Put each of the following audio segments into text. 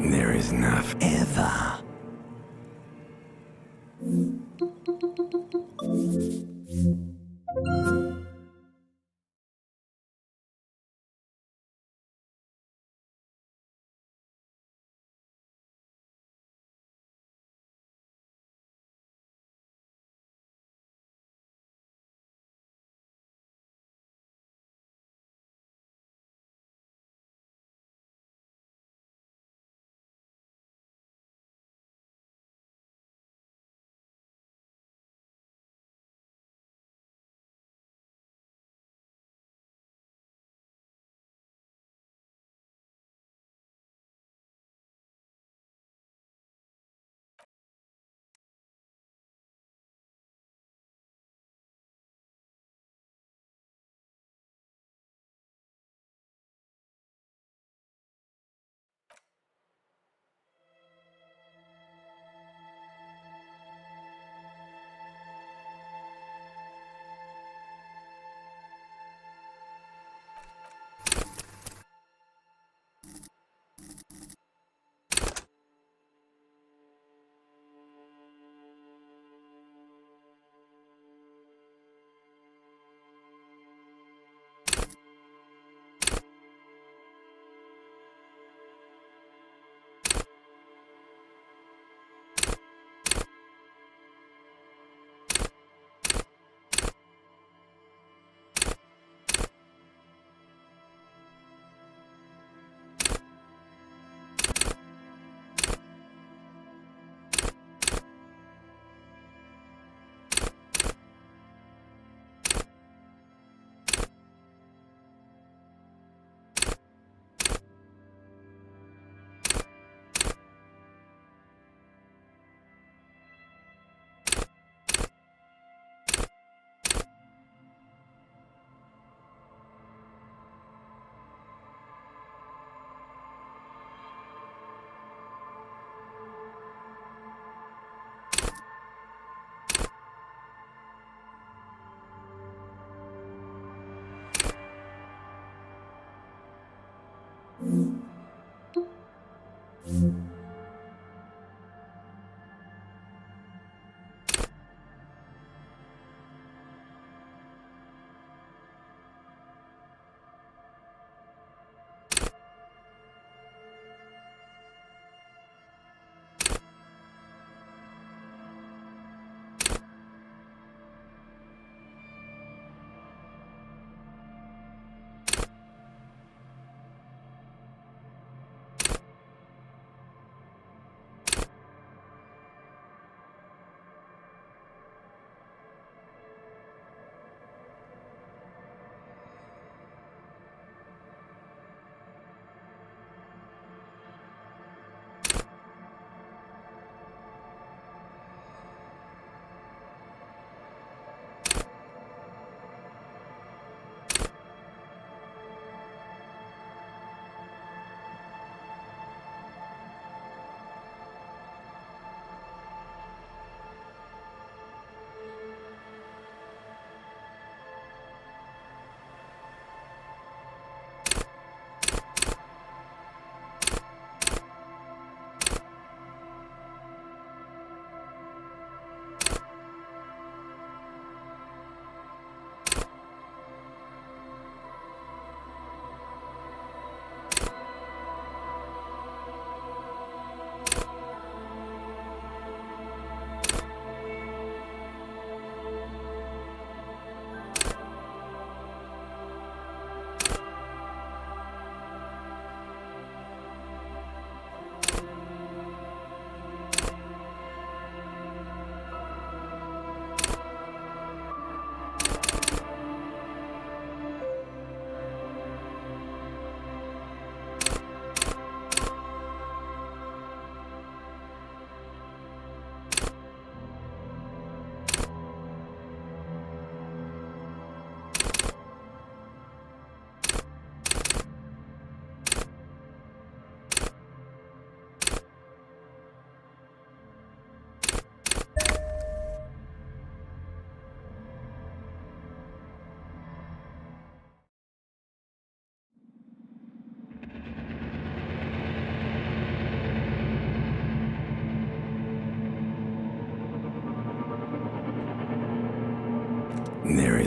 There is enough ever.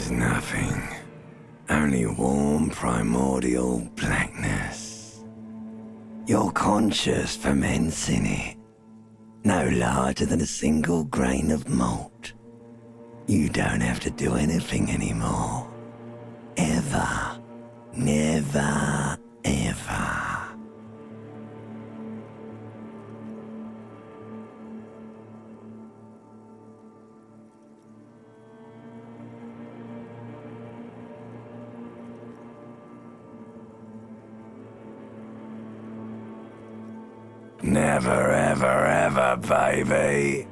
is nothing. Only warm primordial blackness. You're conscious ferments in it. No larger than a single grain of malt. You don't have to do anything anymore. Ever. Never, ever. Never, ever, ever, baby.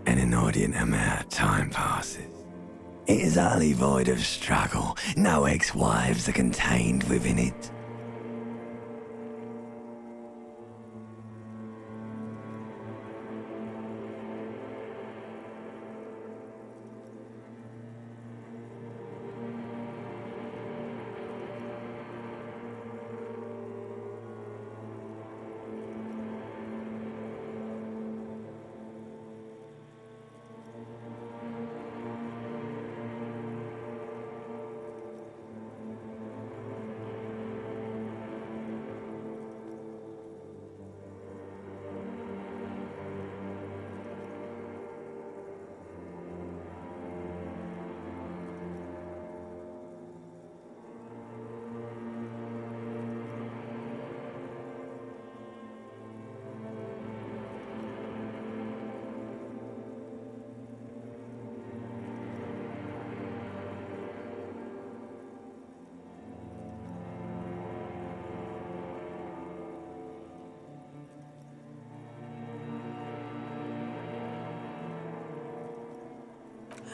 An inordinate amount of time passes. It is utterly void of struggle. No ex-wives are contained within it.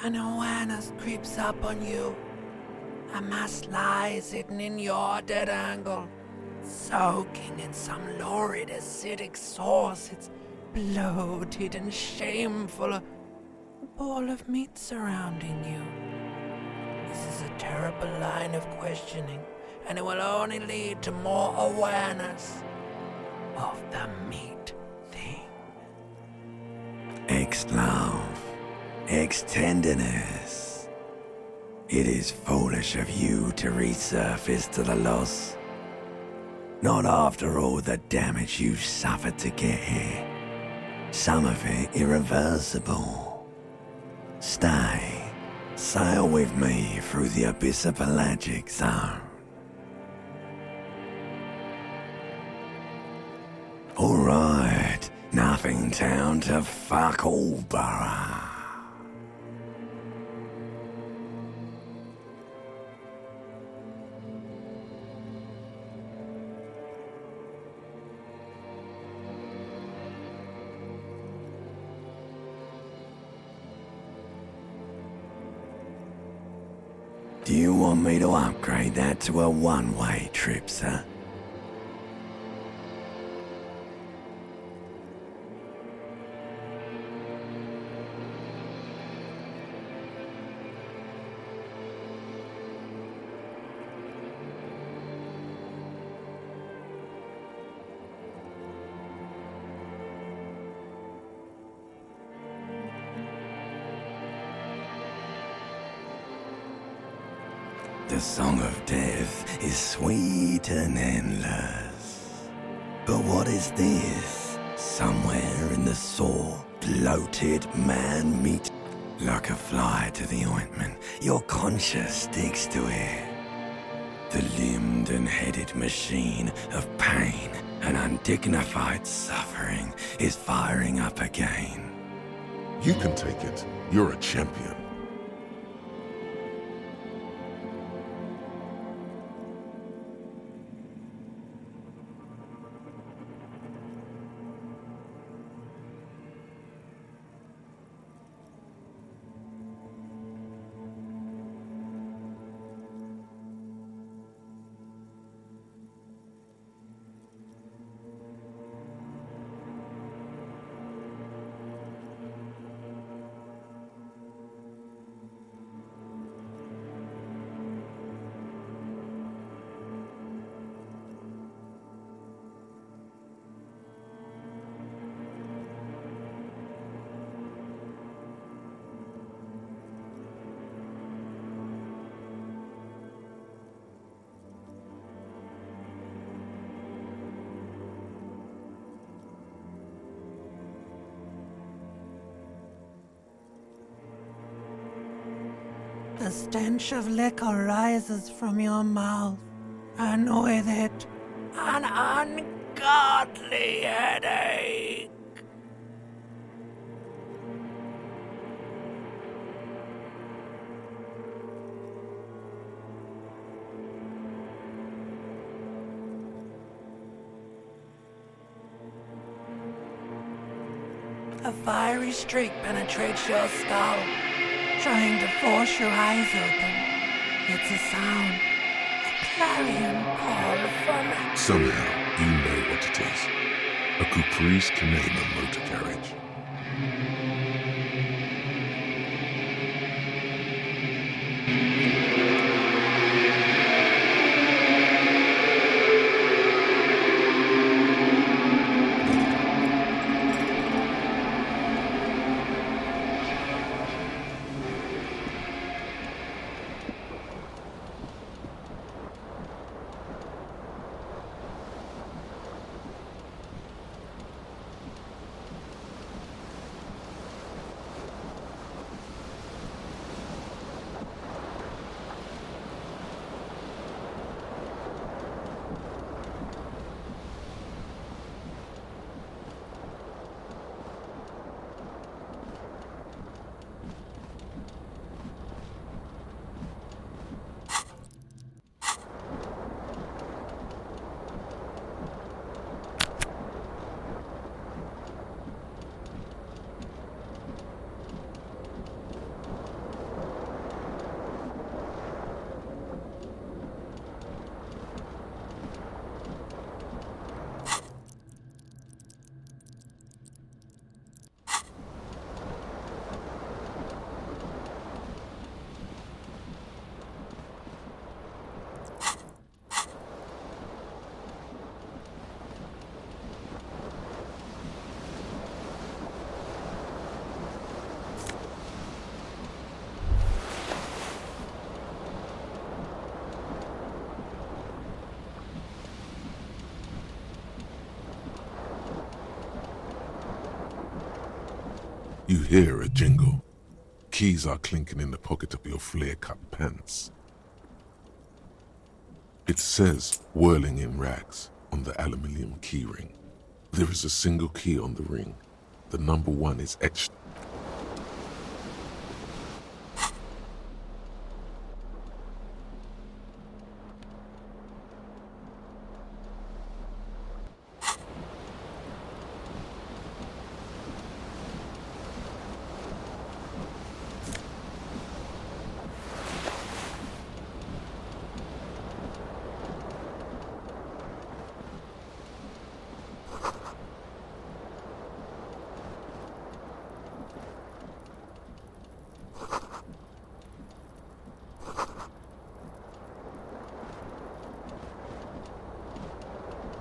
An awareness creeps up on you. A mass lies hidden in your dead angle, soaking in some lurid acidic sauce. It's bloated and shameful, a ball of meat surrounding you. This is a terrible line of questioning, and it will only lead to more awareness of the meat thing. Ex-love. Ex-tenderness. It is foolish of you to resurface to the loss. Not after all the damage you've suffered to get here. Some of it irreversible. Stay. Sail with me through the abyss of pelagic zone. Alright, nothing town to fuck all borough. Do you want me to upgrade that to a one-way trip, sir? The song of death is sweet and endless. But what is this? Somewhere in the sore, bloated man meat. Like a fly to the ointment, your conscience sticks to it. The limbed and headed machine of pain and undignified suffering is firing up again. You can take it. You're a champion. The stench of liquor rises from your mouth, and with it, an ungodly headache. A fiery streak penetrates your skull, trying to force your eyes open. It's a sound, a clarion call from... Somehow, you know what it is. A caprice can name a motor carriage. You hear a jingle. Keys are clinking in the pocket of your flare-cut pants. It says, whirling in rags, on the aluminium keyring. There is a single key on the ring. The number 1 is etched.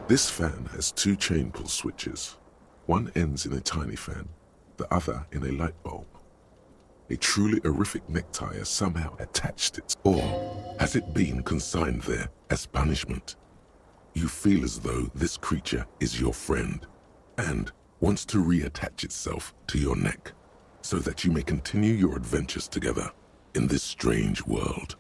This fan has 2 chain pull switches. One ends in a tiny fan, the other in a light bulb. A truly horrific necktie has somehow attached it, or has it been consigned there as punishment? You feel as though this creature is your friend and wants to reattach itself to your neck so that you may continue your adventures together in this strange world.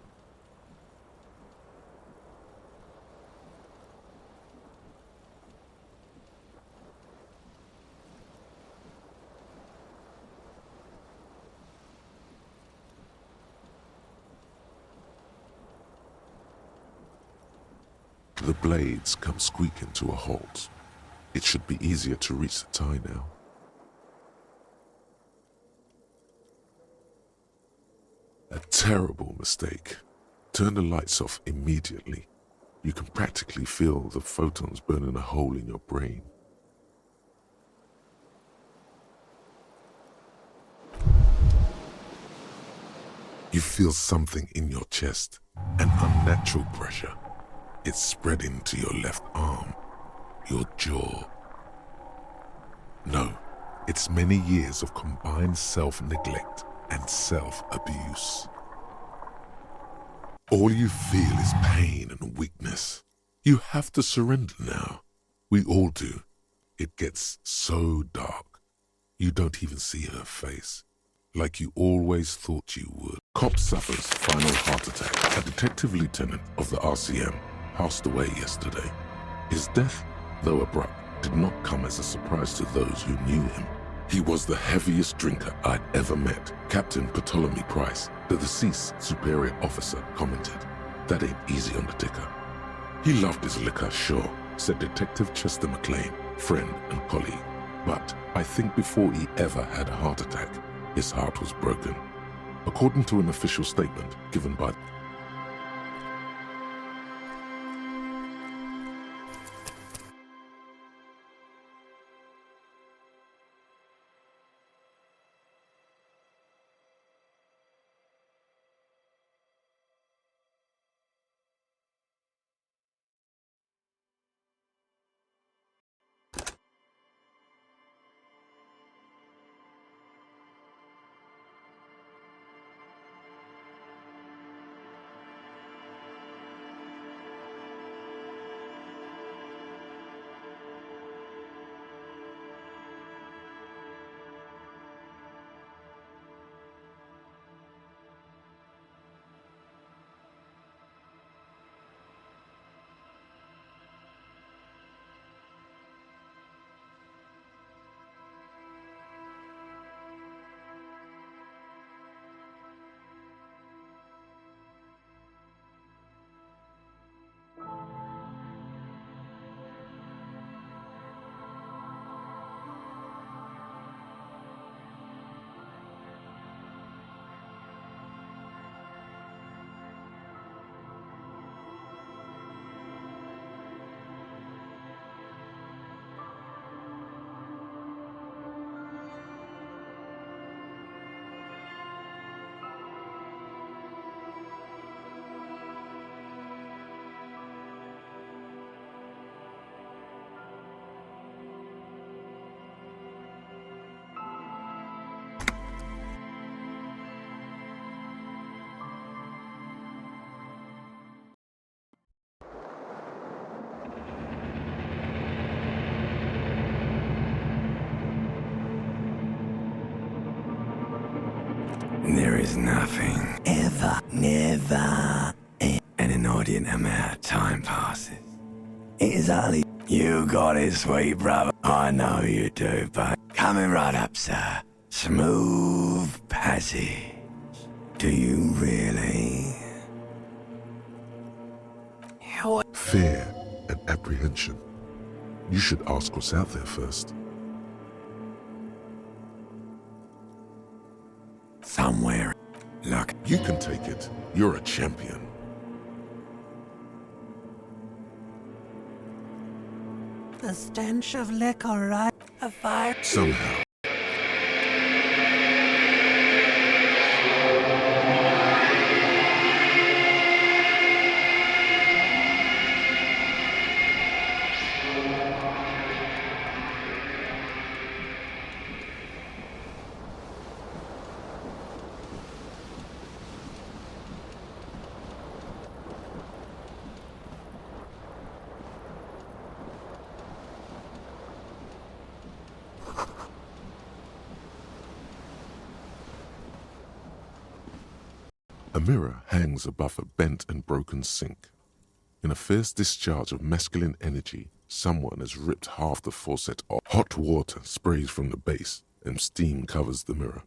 The blades come squeaking to a halt. It should be easier to reach the tie now. A terrible mistake. Turn the lights off immediately. You can practically feel the photons burning a hole in your brain. You feel something in your chest, an unnatural pressure. It's spreading to your left arm, your jaw. No, it's many years of combined self-neglect and self-abuse. All you feel is pain and weakness. You have to surrender now. We all do. It gets so dark. You don't even see her face, like you always thought you would. Cop suffers final heart attack. A detective lieutenant of the RCM passed away yesterday. His death, though abrupt, did not come as a surprise to those who knew him. He was the heaviest drinker I'd ever met. Captain Ptolemy Price, the deceased superior officer, commented, "That ain't easy on the ticker." He loved his liquor, sure, said Detective Chester McLean, friend and colleague. But I think before he ever had a heart attack, his heart was broken. According to an official statement given by There is nothing, ever, never, an inordinate amount of time passes. It is only you got it, sweet brother. I know you do, but coming right up, sir. Smooth passage. Do you really? fear and apprehension. You should ask what's out there first. Somewhere. Look, You can take it. You're a champion. The stench of liquor, right? A fire. Somehow. A mirror hangs above a bent and broken sink. In a fierce discharge of masculine energy, someone has ripped half the faucet off. Hot water sprays from the base and steam covers the mirror.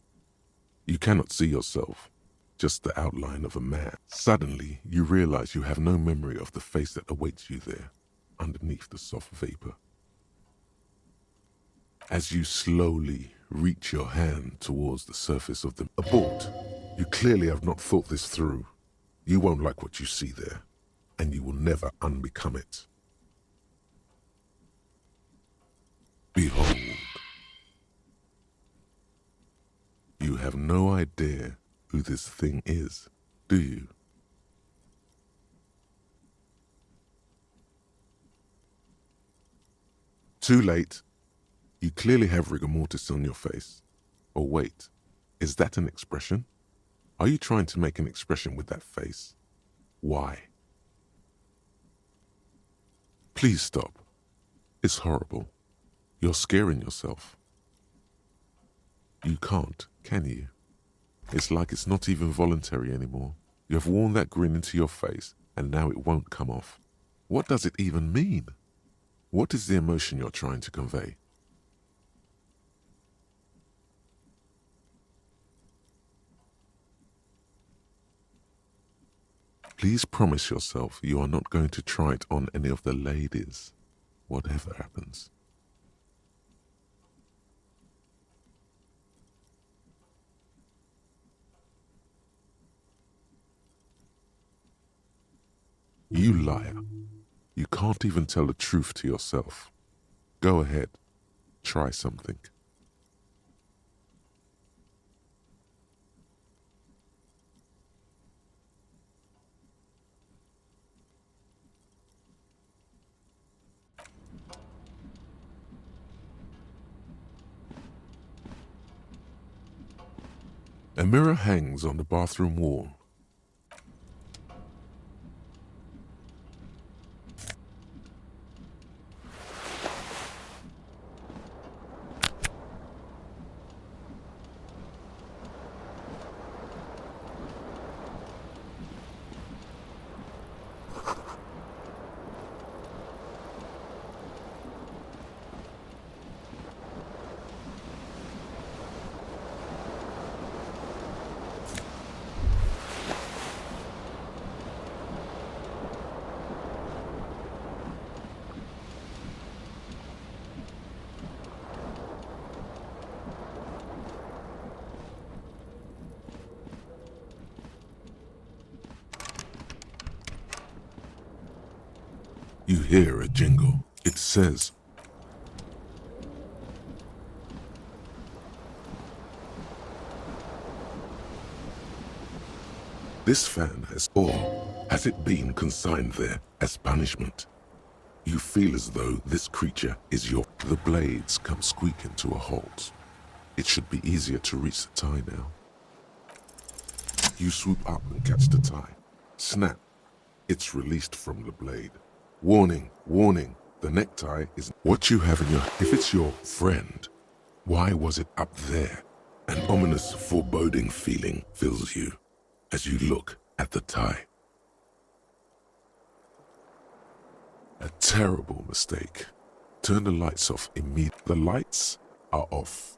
You cannot see yourself, just the outline of a man. Suddenly, you realize you have no memory of the face that awaits you there, underneath the soft vapor. As you slowly reach your hand towards the surface of the abort, you clearly have not thought this through. You won't like what you see there, and you will never unbecome it. Behold. You have no idea who this thing is, do you? Too late. You clearly have rigor mortis on your face. Or wait, is that an expression? Are you trying to make an expression with that face? Why? Please stop. It's horrible. You're scaring yourself. You can't, can you? It's like it's not even voluntary anymore. You have worn that grin into your face, and now it won't come off. What does it even mean? What is the emotion you're trying to convey? Please promise yourself you are not going to try it on any of the ladies, whatever happens. You liar. You can't even tell the truth to yourself. Go ahead, try something. A mirror hangs on the bathroom wall. You hear a jingle. It says, "This fan has it been consigned there as punishment? You feel as though this creature is your..." The blades come squeaking to a halt. It should be easier to reach the tie now. You swoop up and catch the tie. Snap. It's released from the blade. Warning, warning, the necktie is what you have in your... If it's your friend, why was it up there? An ominous, foreboding feeling fills you as you look at the tie. A terrible mistake. Turn the lights off immediately. The lights are off.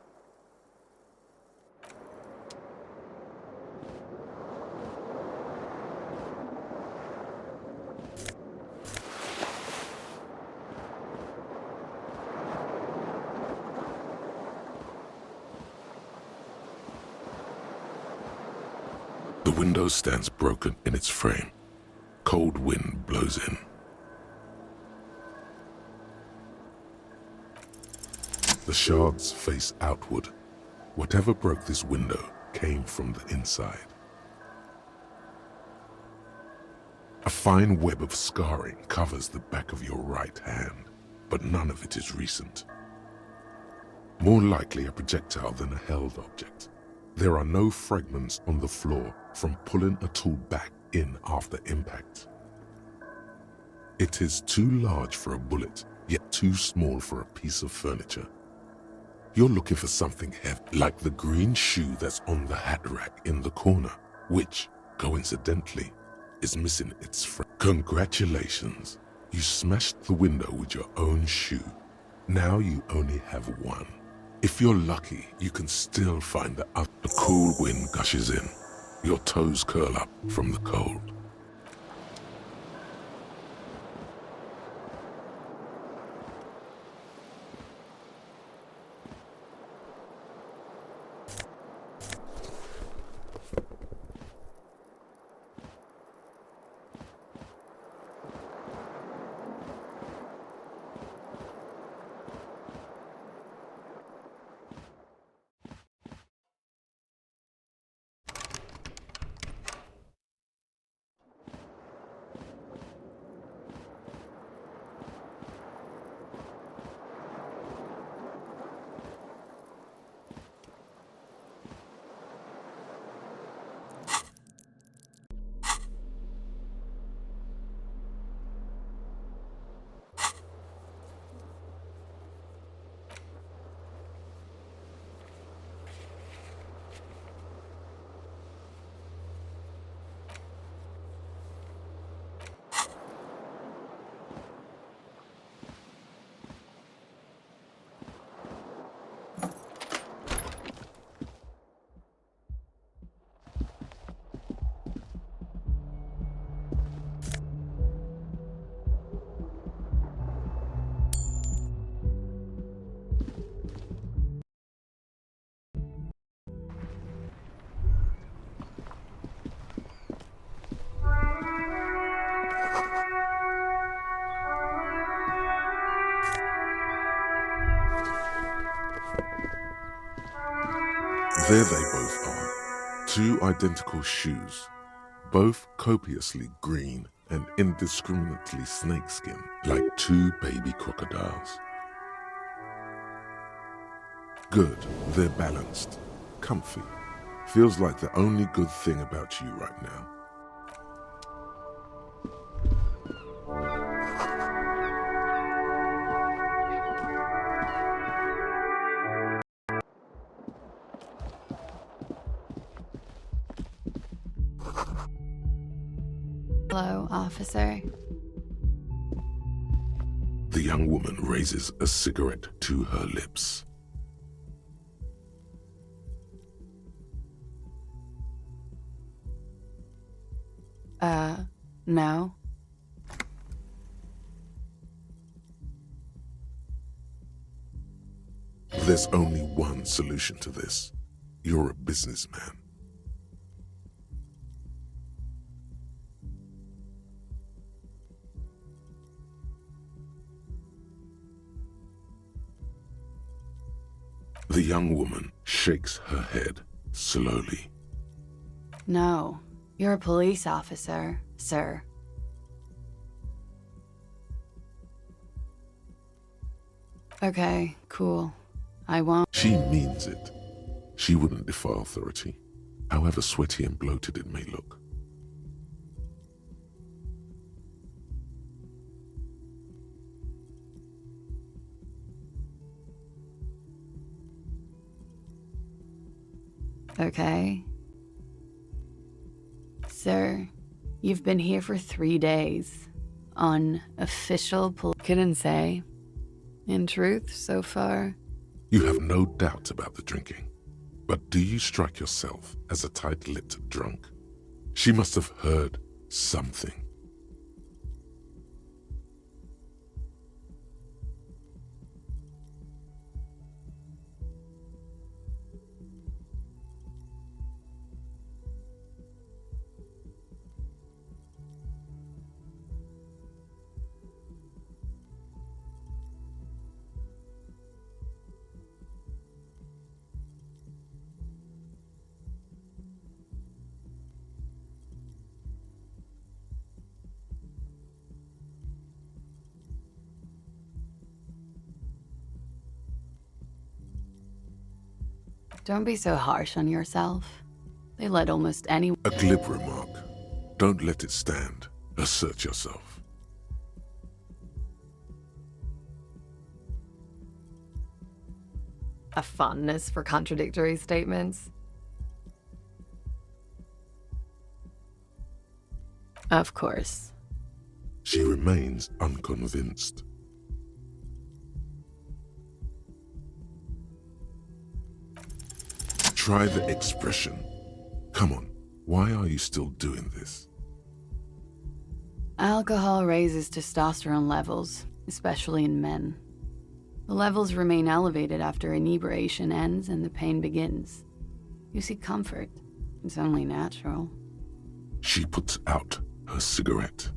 The window stands broken in its frame. Cold wind blows in. The shards face outward. Whatever broke this window came from the inside. A fine web of scarring covers the back of your right hand, but none of it is recent. More likely a projectile than a held object. There are no fragments on the floor from pulling a tool back in after impact. It is too large for a bullet, yet too small for a piece of furniture. You're looking for something heavy, like the green shoe that's on the hat rack in the corner, which, coincidentally, is missing its frame. Congratulations, you smashed the window with your own shoe. Now you only have one. If you're lucky, you can still find the other. A cool wind gushes in. Your toes curl up from the cold. There they both are. Two identical shoes, both copiously green and indiscriminately snakeskin, like two baby crocodiles. Good, they're balanced, comfy. Feels like the only good thing about you right now. Hello, officer. The young woman raises a cigarette to her lips. No. There's only one solution to this. You're a businessman. The young woman shakes her head slowly. No. You're a police officer, sir. Okay, cool. I won't. She means it. She wouldn't defy authority, however sweaty and bloated it may look. Okay. Sir, you've been here for 3 days. Unofficial couldn't say. In truth, so far. You have no doubt about the drinking, but do you strike yourself as a tight-lipped drunk? She must have heard something. Don't be so harsh on yourself. They let almost any— A glib remark. Don't let it stand. Assert yourself. a fondness for contradictory statements. Of course. She remains unconvinced. Try the expression. Come on, why are you still doing this? Alcohol raises testosterone levels, especially in men. The levels remain elevated after inebriation ends and the pain begins. You seek comfort. It's only natural. She puts out her cigarette.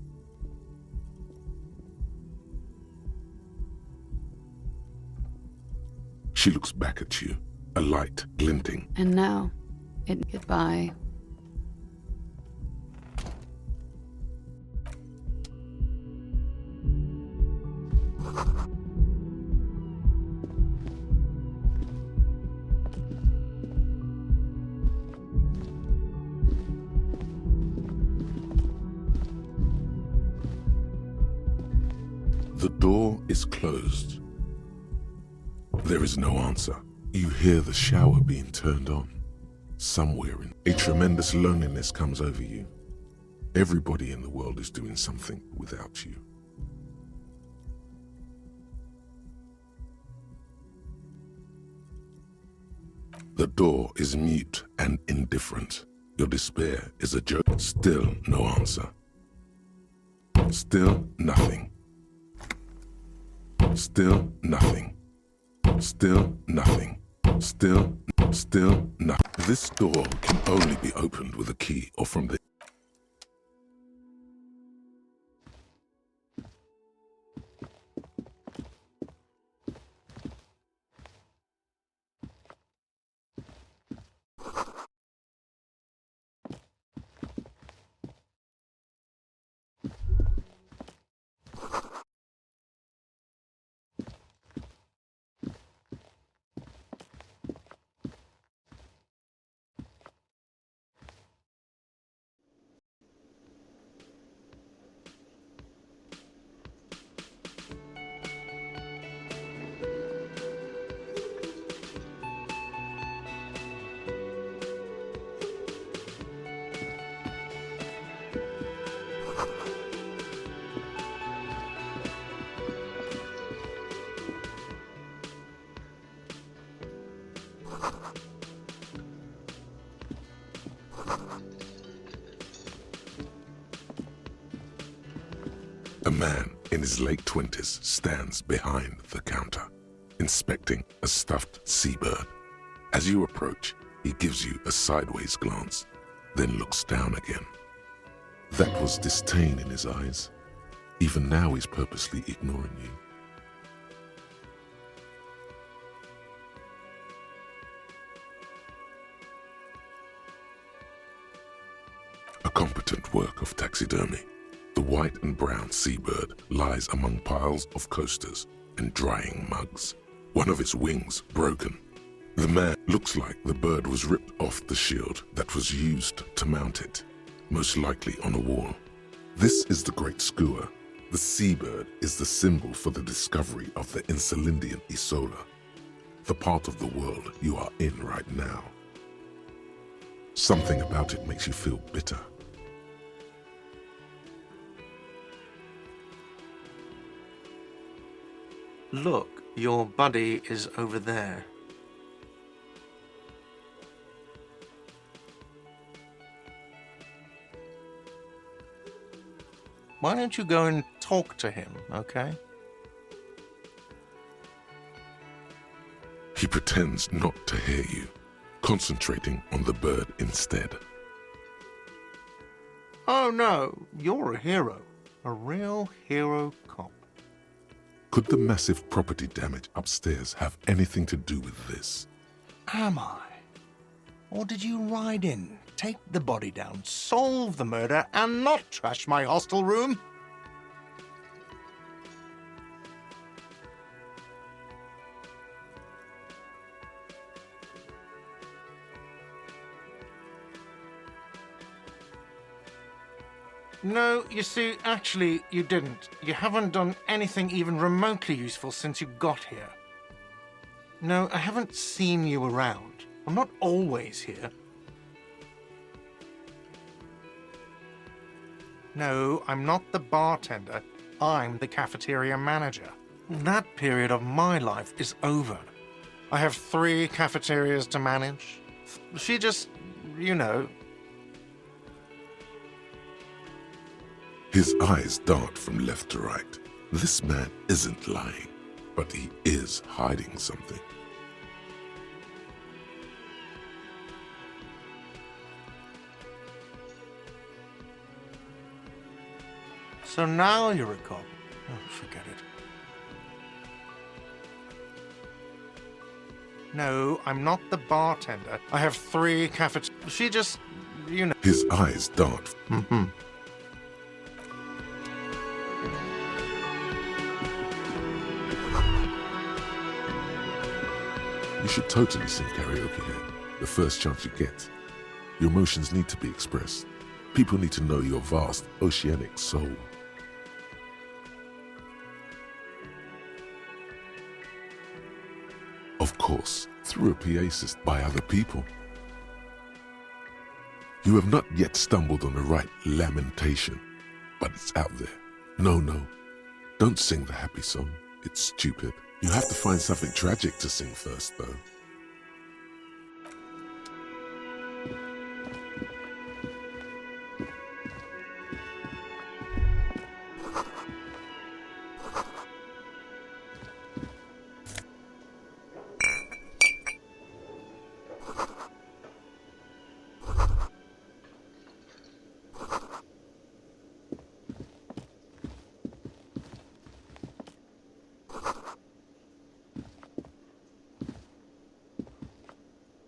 She looks back at you, a light glinting. And now, goodbye. The door is closed. There is no answer. You hear the shower being turned on. Somewhere in a tremendous loneliness comes over you. Everybody in the world is doing something without you. The door is mute and indifferent. Your despair is a joke. Still no answer. Still nothing. Still nothing. Still nothing. Still nothing. This door can only be opened with a key or from the A man in his late 20s stands behind the counter, inspecting a stuffed seabird. As you approach, he gives you a sideways glance, then looks down again. That was disdain in his eyes. Even now he's purposely ignoring you. A competent work of taxidermy. The white and brown seabird lies among piles of coasters and drying mugs, one of its wings broken. The man looks like the bird was ripped off the shield that was used to mount it, most likely on a wall. This is the Great Skua. The seabird is the symbol for the discovery of the Insulindian Isola, the part of the world you are in right now. Something about it makes you feel bitter. Look, your buddy is over there. Why don't you go and talk to him, okay? He pretends not to hear you, concentrating on the bird instead. Oh no, you're a hero. A real hero cop. Could the massive property damage upstairs have anything to do with this? Am I? Or did you ride in, take the body down, solve the murder, and not trash my hostel room? No, you see, actually, you didn't. You haven't done anything even remotely useful since you got here. No, I haven't seen you around. I'm not always here. No, I'm not the bartender. I'm the cafeteria manager. That period of my life is over. I have 3 cafeterias to manage. She just, you know... His eyes dart from left to right. This man isn't lying, but he is hiding something. So now you're a cop. Oh, forget it. No, I'm not the bartender. I have 3 cafeterias. She just, you know... His eyes dart. Mm-hmm. You should totally sing karaoke here, the first chance you get. Your emotions need to be expressed. People need to know your vast, oceanic soul. Of course, through a PA system by other people. You have not yet stumbled on the right lamentation, but it's out there. No, don't sing the happy song. It's stupid. You have to find something tragic to sing first, though.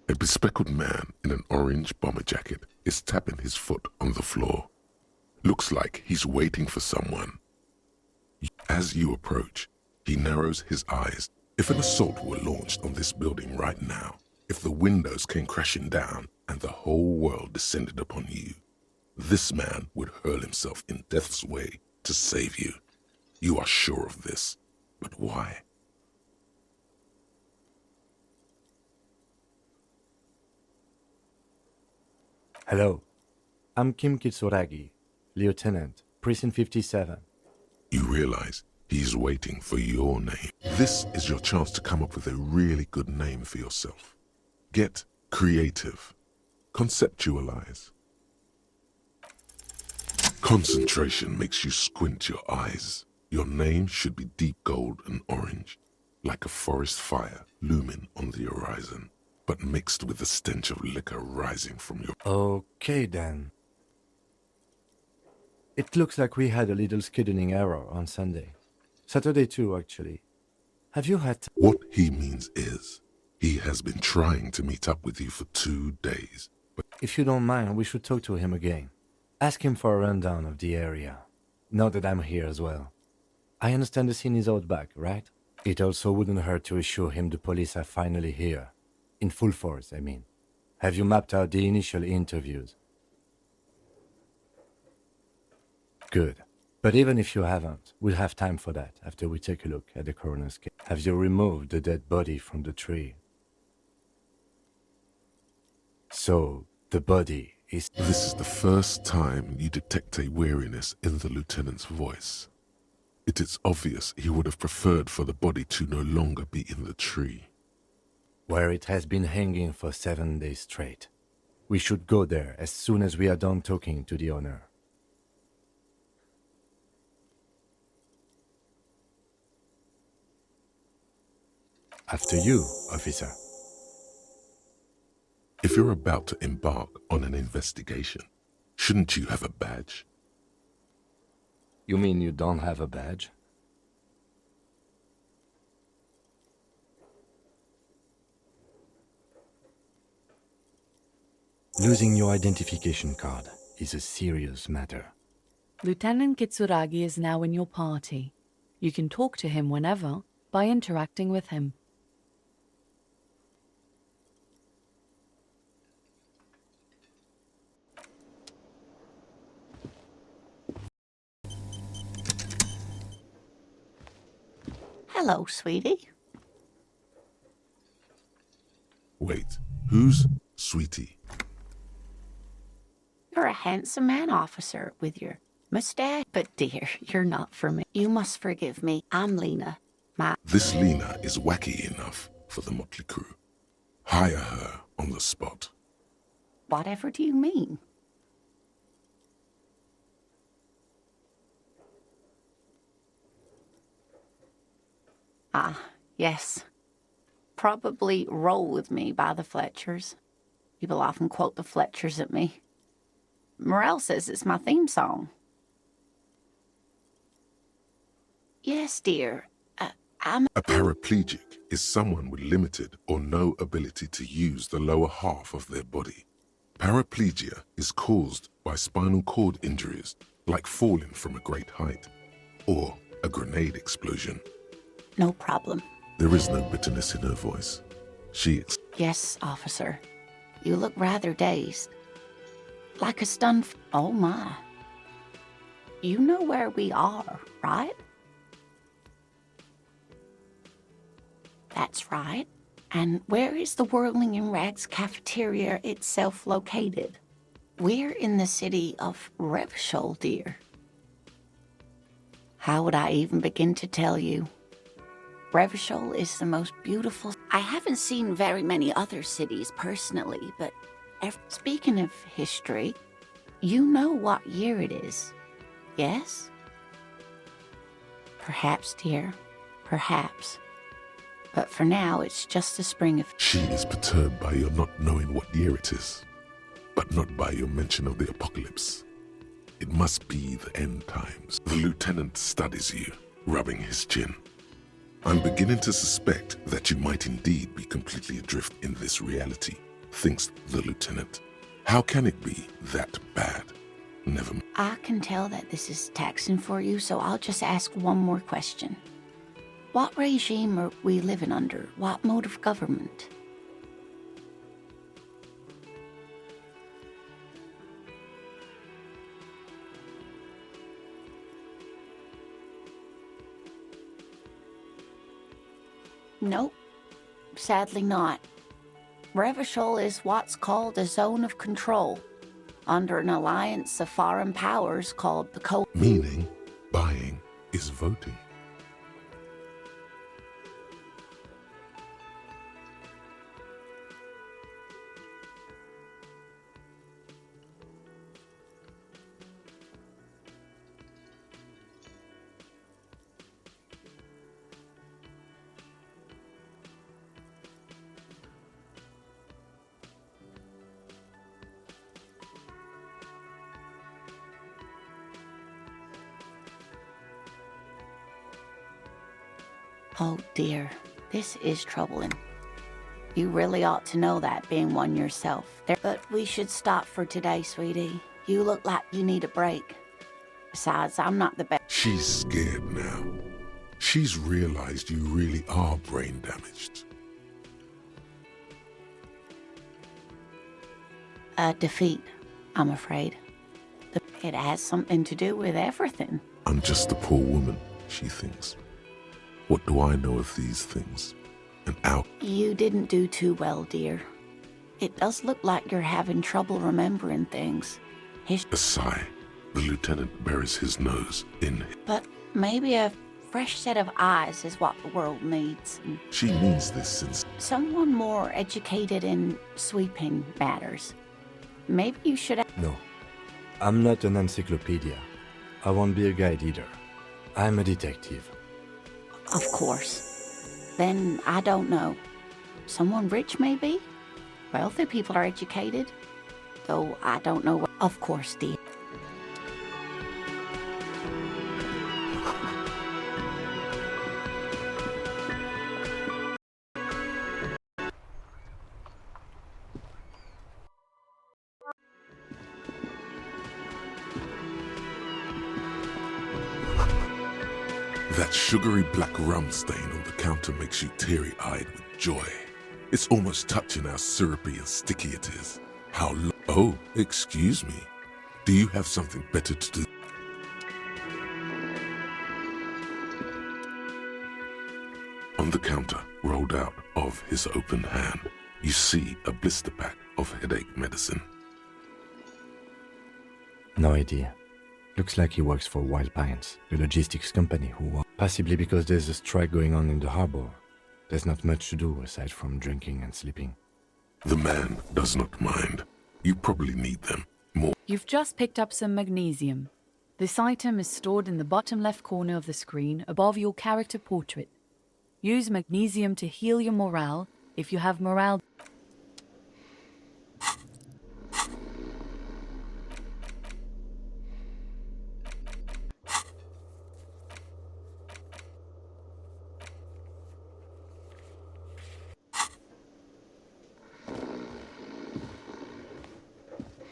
A bespectacled man in an orange bomber jacket is tapping his foot on the floor. Looks like he's waiting for someone. As you approach, he narrows his eyes. If an assault were launched on this building right now, if the windows came crashing down and the whole world descended upon you, this man would hurl himself in death's way to save you. You are sure of this, but why? Hello, I'm Kim Kitsuragi, Lieutenant Precinct 57. You realize he's waiting for your name. This is your chance to come up with a really good name for yourself. Get creative. Conceptualize. Concentration makes you squint your eyes. Your name should be deep gold and orange, like a forest fire looming on the horizon, but mixed with the stench of liquor rising from your... Okay then. It looks like we had a little scheduling error on Sunday. Saturday too, actually. Have you had... What he means is, he has been trying to meet up with you for 2 days, but... If you don't mind, we should talk to him again. Ask him for a rundown of the area. Now that I'm here as well. I understand the scene is out back, right? It also wouldn't hurt to assure him the police are finally here. In full force, I mean. Have you mapped out the initial interviews? Good. But even if you haven't, we'll have time for that after we take a look at the coroner's case. Have you removed the dead body from the tree? So, the body is... This is the first time you detect a weariness in the lieutenant's voice. It is obvious he would have preferred for the body to no longer be in the tree. Where it has been hanging for 7 days straight. We should go there as soon as we are done talking to the owner. After you, officer. If you're about to embark on an investigation, shouldn't you have a badge? You mean you don't have a badge? Losing your identification card is a serious matter. Lieutenant Kitsuragi is now in your party. You can talk to him whenever by interacting with him. Hello, sweetie. Wait, who's Sweetie? You're a handsome man, officer, with your mustache. But dear, you're not for me. You must forgive me. I'm Lena. This Lena is wacky enough for the motley crew. Hire her on the spot. Whatever do you mean? Ah, yes. Probably Roll With Me by the Fletchers. People often quote the Fletchers at me. Morel says it's my theme song. Yes, dear. I'm... A paraplegic is someone with limited or no ability to use the lower half of their body. Paraplegia is caused by spinal cord injuries, like falling from a great height, or a grenade explosion. No problem. There is no bitterness in her voice. Yes, officer. You look rather dazed. Like a stunned... Oh, my. You know where we are, right? That's right. And where is the Whirling in Rags cafeteria itself located? We're in the city of Revachol, dear. How would I even begin to tell you? Revachol is the most beautiful... I haven't seen very many other cities personally, but speaking of history, you know what year it is, yes? Perhaps, dear, perhaps. But for now, it's just the spring of... She is perturbed by your not knowing what year it is, but not by your mention of the apocalypse. It must be the end times. The lieutenant studies you, rubbing his chin. I'm beginning to suspect that you might indeed be completely adrift in this reality, thinks the lieutenant. How can it be that bad? Never mind. I can tell that this is taxing for you, so I'll just ask one more question. What regime are we living under? What mode of government? Nope, sadly not. Revachol is what's called a zone of control. under an alliance of foreign powers called the Meaning, buying is voting. Oh dear, this is troubling. You really ought to know that, being one yourself. But we should stop for today, sweetie. You look like you need a break. Besides, I'm not the best. She's scared now. She's realized you really are brain damaged. A defeat, I'm afraid. It has something to do with everything. I'm just a poor woman, she thinks. What do I know of these things? And out. You didn't do too well, dear. It does look like you're having trouble remembering things. A sigh. The lieutenant buries his nose in. But maybe a fresh set of eyes is what the world needs. She means this since. Someone more educated in sweeping matters. Maybe you should. No, I'm not an encyclopedia. I won't be a guide either. I'm a detective. Of course. Then I don't know. Someone rich, maybe? Wealthy people are educated. Though I don't know what. Of course, dear. That sugary black rum stain on the counter makes you teary-eyed with joy. It's almost touching how syrupy and sticky it is. Oh, excuse me. Do you have something better to do? On the counter, rolled out of his open hand, you see a blister pack of headache medicine. No idea. Looks like he works for Wild Pines, the logistics company who... Possibly because there's a strike going on in the harbor. There's not much to do aside from drinking and sleeping. The man does not mind. You probably need them more. You've just picked up some magnesium. This item is stored in the bottom left corner of the screen above your character portrait. Use magnesium to heal your morale if you have morale.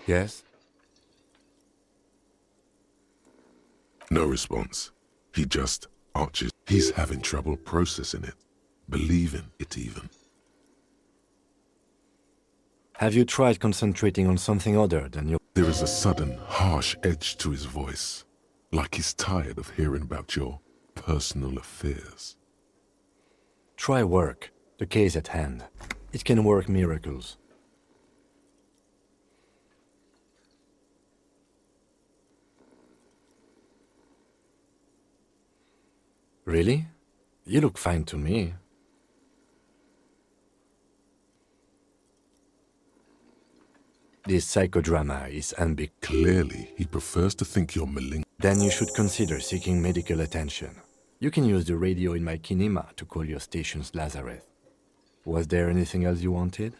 Yes? No response. He just arches. He's having trouble processing it, believing it even. Have you tried concentrating on something other than your... There is a sudden, harsh edge to his voice, like he's tired of hearing about your personal affairs. Try work. The case at hand. It can work miracles. Really? You look fine to me. This psychodrama is ambiguous. Clearly, he prefers to think you're malignant. Then you should consider seeking medical attention. You can use the radio in my kinema to call your station's Lazareth. Was there anything else you wanted?